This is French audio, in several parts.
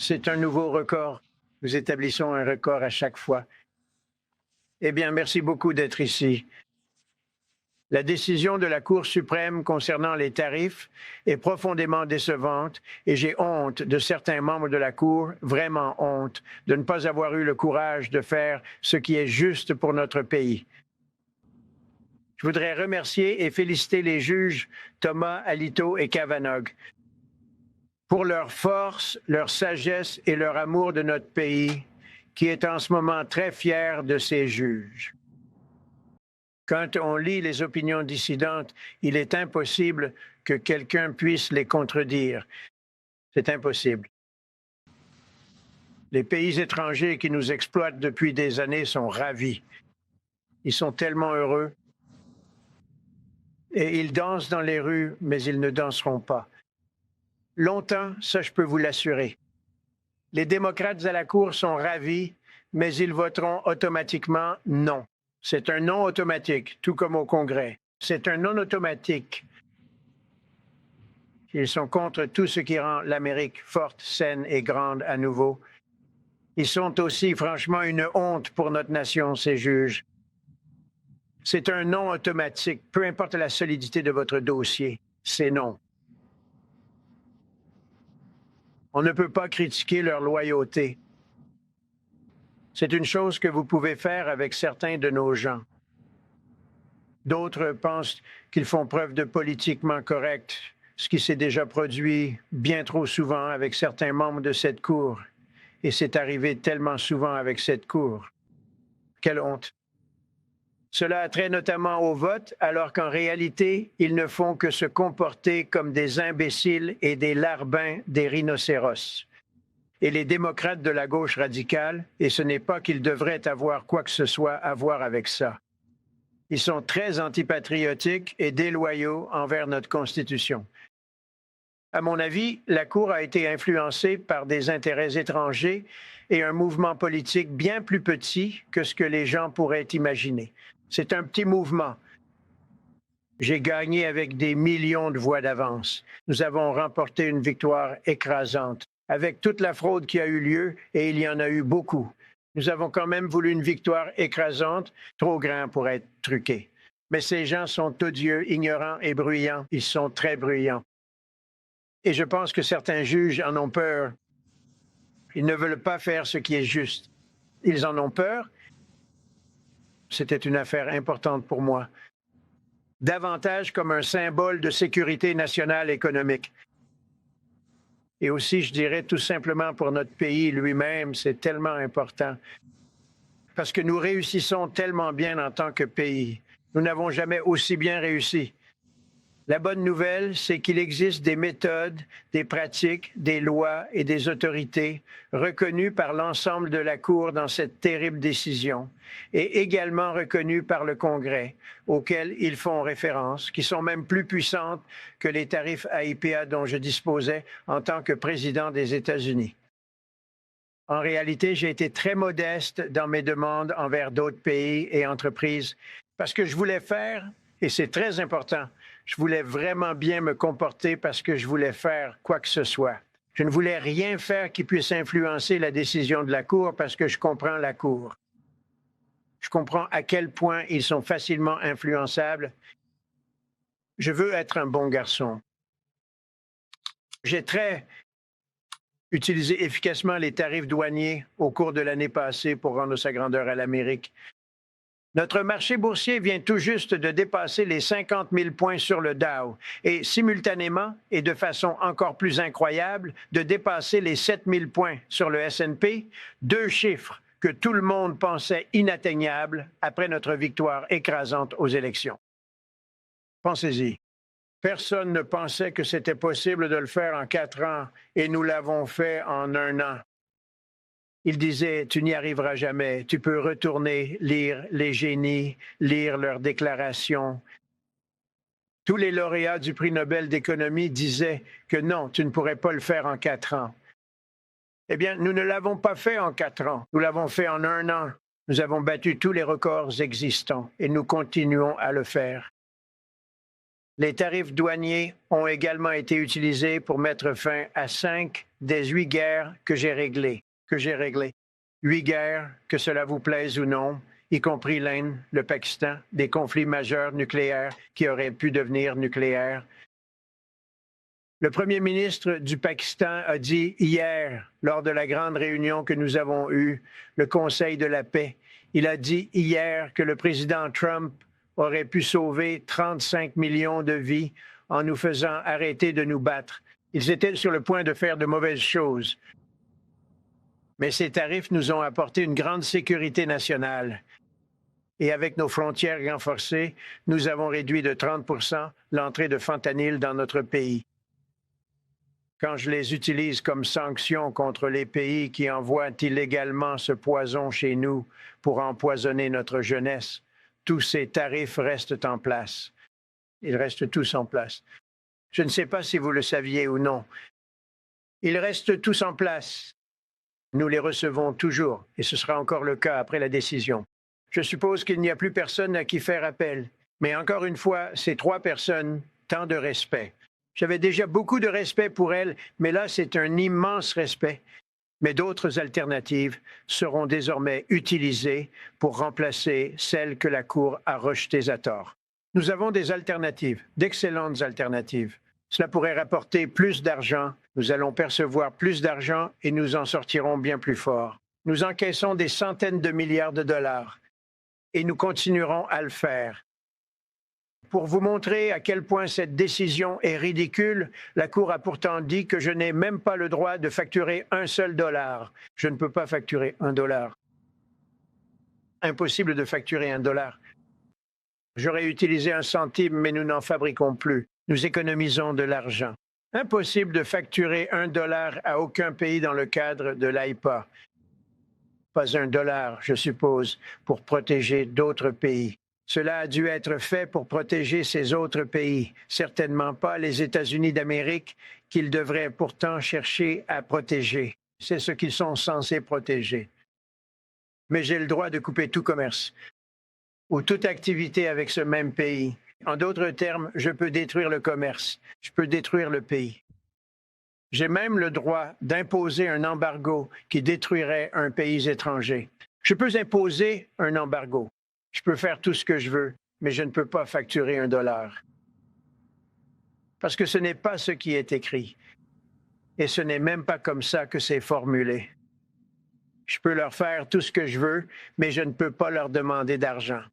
C'est un nouveau record. Nous établissons un record à chaque fois. Eh bien, merci beaucoup d'être ici. La décision de la Cour suprême concernant les tarifs est profondément décevante et j'ai honte de certains membres de la Cour, vraiment honte, de ne pas avoir eu le courage de faire ce qui est juste pour notre pays. Je voudrais remercier et féliciter les juges Thomas, Alito et Kavanaugh pour leur force, leur sagesse et leur amour de notre pays, qui est en ce moment très fier de ses juges. Quand on lit les opinions dissidentes, il est impossible que quelqu'un puisse les contredire. C'est impossible. Les pays étrangers qui nous exploitent depuis des années sont ravis. Ils sont tellement heureux. Et ils dansent dans les rues, mais ils ne danseront pas. Longtemps, ça je peux vous l'assurer. Les démocrates à la Cour sont ravis, mais ils voteront automatiquement non. C'est un non automatique, tout comme au Congrès. C'est un non automatique. Ils sont contre tout ce qui rend l'Amérique forte, saine et grande à nouveau. Ils sont aussi, franchement, une honte pour notre nation, ces juges. C'est un non automatique, peu importe la solidité de votre dossier, c'est non. On ne peut pas critiquer leur loyauté. C'est une chose que vous pouvez faire avec certains de nos gens. D'autres pensent qu'ils font preuve de politiquement correct, ce qui s'est déjà produit bien trop souvent avec certains membres de cette Cour. Et c'est arrivé tellement souvent avec cette Cour. Quelle honte. Cela a trait notamment au vote, alors qu'en réalité, ils ne font que se comporter comme des imbéciles et des larbins des rhinocéros. Et les démocrates de la gauche radicale, et ce n'est pas qu'ils devraient avoir quoi que ce soit à voir avec ça. Ils sont très antipatriotiques et déloyaux envers notre Constitution. À mon avis, la Cour a été influencée par des intérêts étrangers et un mouvement politique bien plus petit que ce que les gens pourraient imaginer. C'est un petit mouvement. J'ai gagné avec des millions de voix d'avance. Nous avons remporté une victoire écrasante, avec toute la fraude qui a eu lieu, et il y en a eu beaucoup. Nous avons quand même voulu une victoire écrasante, trop grand pour être truqué. Mais ces gens sont odieux, ignorants et bruyants. Ils sont très bruyants. Et je pense que certains juges en ont peur. Ils ne veulent pas faire ce qui est juste. Ils en ont peur. C'était une affaire importante pour moi. Davantage comme un symbole de sécurité nationale économique. Et aussi, je dirais, tout simplement pour notre pays lui-même, c'est tellement important. Parce que nous réussissons tellement bien en tant que pays. Nous n'avons jamais aussi bien réussi. La bonne nouvelle, c'est qu'il existe des méthodes, des pratiques, des lois et des autorités reconnues par l'ensemble de la Cour dans cette terrible décision et également reconnues par le Congrès, auxquelles ils font référence, qui sont même plus puissantes que les tarifs AIPA dont je disposais en tant que président des États-Unis. En réalité, j'ai été très modeste dans mes demandes envers d'autres pays et entreprises parce que je voulais faire, et c'est très important, je voulais vraiment bien me comporter parce que je voulais faire quoi que ce soit. Je ne voulais rien faire qui puisse influencer la décision de la Cour parce que je comprends la Cour. Je comprends à quel point ils sont facilement influençables. Je veux être un bon garçon. J'ai très utilisé efficacement les tarifs douaniers au cours de l'année passée pour rendre sa grandeur à l'Amérique. Notre marché boursier vient tout juste de dépasser les 50 000 points sur le Dow et simultanément, et de façon encore plus incroyable, de dépasser les 7 000 points sur le S&P, deux chiffres que tout le monde pensait inatteignables après notre victoire écrasante aux élections. Pensez-y. Personne ne pensait que c'était possible de le faire en 4 ans et nous l'avons fait en 1 an. Il disait, tu n'y arriveras jamais, tu peux retourner lire les génies, lire leurs déclarations. Tous les lauréats du prix Nobel d'économie disaient que non, tu ne pourrais pas le faire en 4 ans. Eh bien, nous ne l'avons pas fait en 4 ans, nous l'avons fait en 1 an. Nous avons battu tous les records existants et nous continuons à le faire. Les tarifs douaniers ont également été utilisés pour mettre fin à 5 des 8 guerres que j'ai réglées. 8 guerres, que cela vous plaise ou non, y compris l'Inde, le Pakistan, des conflits majeurs nucléaires qui auraient pu devenir nucléaires. Le premier ministre du Pakistan a dit hier, lors de la grande réunion que nous avons eue, le Conseil de la paix, il a dit hier que le président Trump aurait pu sauver 35 millions de vies en nous faisant arrêter de nous battre. Ils étaient sur le point de faire de mauvaises choses. Mais ces tarifs nous ont apporté une grande sécurité nationale. Et avec nos frontières renforcées, nous avons réduit de 30 % l'entrée de fentanyl dans notre pays. Quand je les utilise comme sanction contre les pays qui envoient illégalement ce poison chez nous pour empoisonner notre jeunesse, tous ces tarifs restent en place. Ils restent tous en place. Je ne sais pas si vous le saviez ou non. Ils restent tous en place. Nous les recevons toujours, et ce sera encore le cas après la décision. Je suppose qu'il n'y a plus personne à qui faire appel. Mais encore une fois, ces 3 personnes, tant de respect. J'avais déjà beaucoup de respect pour elles, mais là, c'est un immense respect. Mais d'autres alternatives seront désormais utilisées pour remplacer celles que la Cour a rejetées à tort. Nous avons des alternatives, d'excellentes alternatives. Cela pourrait rapporter plus d'argent, nous allons percevoir plus d'argent et nous en sortirons bien plus forts. Nous encaissons des centaines de milliards de dollars et nous continuerons à le faire. Pour vous montrer à quel point cette décision est ridicule, la Cour a pourtant dit que je n'ai même pas le droit de facturer un seul dollar. Je ne peux pas facturer $1. Impossible de facturer $1. J'aurais utilisé 1 centime, mais nous n'en fabriquons plus. Nous économisons de l'argent. Impossible de facturer $1 à aucun pays dans le cadre de l'AIPA. Pas $1, je suppose, pour protéger d'autres pays. Cela a dû être fait pour protéger ces autres pays, certainement pas les États-Unis d'Amérique, qu'ils devraient pourtant chercher à protéger. C'est ce qu'ils sont censés protéger. Mais j'ai le droit de couper tout commerce ou toute activité avec ce même pays. En d'autres termes, je peux détruire le commerce, je peux détruire le pays. J'ai même le droit d'imposer un embargo qui détruirait un pays étranger. Je peux imposer un embargo. Je peux faire tout ce que je veux, mais je ne peux pas facturer $1. Parce que ce n'est pas ce qui est écrit. Et ce n'est même pas comme ça que c'est formulé. Je peux leur faire tout ce que je veux, mais je ne peux pas leur demander d'argent.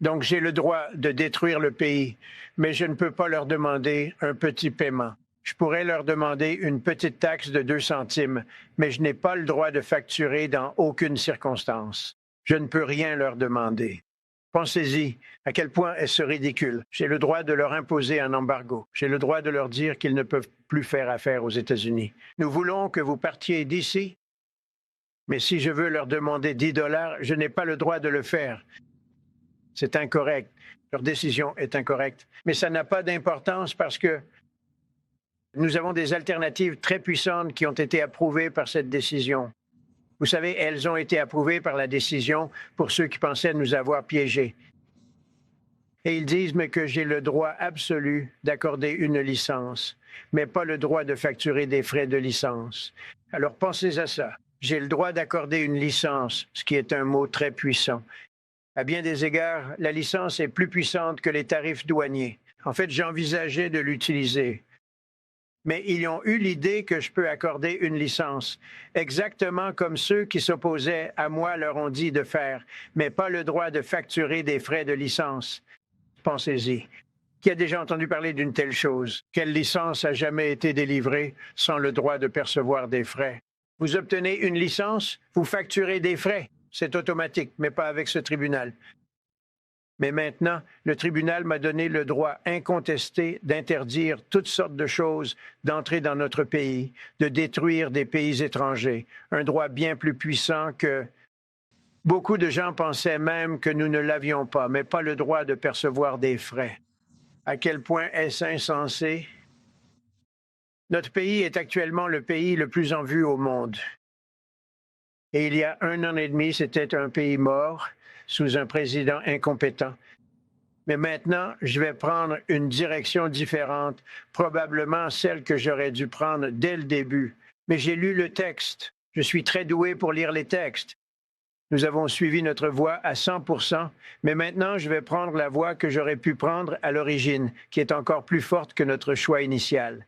Donc j'ai le droit de détruire le pays, mais je ne peux pas leur demander un petit paiement. Je pourrais leur demander une petite taxe de 2 centimes, mais je n'ai pas le droit de facturer dans aucune circonstance. Je ne peux rien leur demander. Pensez-y, à quel point est-ce ridicule. J'ai le droit de leur imposer un embargo. J'ai le droit de leur dire qu'ils ne peuvent plus faire affaire aux États-Unis. Nous voulons que vous partiez d'ici, mais si je veux leur demander $10, je n'ai pas le droit de le faire. C'est incorrect. Leur décision est incorrecte. Mais ça n'a pas d'importance parce que nous avons des alternatives très puissantes qui ont été approuvées par cette décision. Vous savez, elles ont été approuvées par la décision pour ceux qui pensaient nous avoir piégés. Et ils disent mais que j'ai le droit absolu d'accorder une licence, mais pas le droit de facturer des frais de licence. Alors pensez à ça. J'ai le droit d'accorder une licence, ce qui est un mot très puissant. À bien des égards, la licence est plus puissante que les tarifs douaniers. En fait, j'envisageais de l'utiliser. Mais ils ont eu l'idée que je peux accorder une licence, exactement comme ceux qui s'opposaient à moi leur ont dit de faire, mais pas le droit de facturer des frais de licence. Pensez-y. Qui a déjà entendu parler d'une telle chose? Quelle licence a jamais été délivrée sans le droit de percevoir des frais? Vous obtenez une licence, vous facturez des frais. C'est automatique, mais pas avec ce tribunal. Mais maintenant, le tribunal m'a donné le droit incontesté d'interdire toutes sortes de choses d'entrer dans notre pays, de détruire des pays étrangers. Un droit bien plus puissant que... Beaucoup de gens pensaient même que nous ne l'avions pas, mais pas le droit de percevoir des frais. À quel point est-ce insensé? Notre pays est actuellement le pays le plus en vue au monde. Et il y a 1 an et demi, c'était un pays mort, sous un président incompétent. Mais maintenant, je vais prendre une direction différente, probablement celle que j'aurais dû prendre dès le début. Mais j'ai lu le texte. Je suis très doué pour lire les textes. Nous avons suivi notre voie à 100%, mais maintenant, je vais prendre la voie que j'aurais pu prendre à l'origine, qui est encore plus forte que notre choix initial.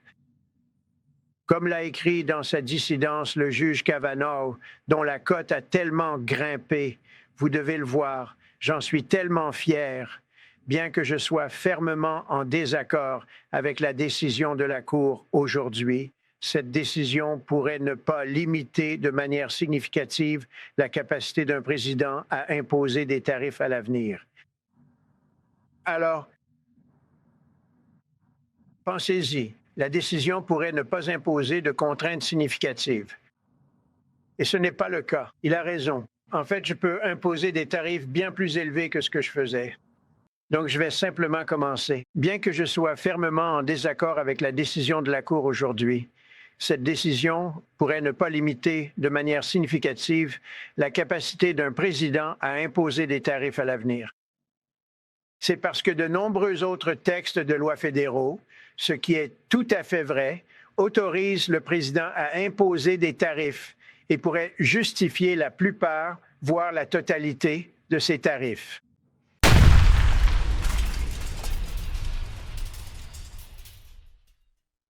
Comme l'a écrit dans sa dissidence le juge Kavanaugh, dont la cote a tellement grimpé, vous devez le voir, j'en suis tellement fier, bien que je sois fermement en désaccord avec la décision de la Cour aujourd'hui. Cette décision pourrait ne pas limiter de manière significative la capacité d'un président à imposer des tarifs à l'avenir. Alors, pensez-y, la décision pourrait ne pas imposer de contraintes significatives. Et ce n'est pas le cas. Il a raison. En fait, je peux imposer des tarifs bien plus élevés que ce que je faisais. Donc, je vais simplement commencer. Bien que je sois fermement en désaccord avec la décision de la Cour aujourd'hui, cette décision pourrait ne pas limiter de manière significative la capacité d'un président à imposer des tarifs à l'avenir. C'est parce que de nombreux autres textes de loi fédéraux, ce qui est tout à fait vrai, autorisent le président à imposer des tarifs et pourrait justifier la plupart, voire la totalité de ces tarifs.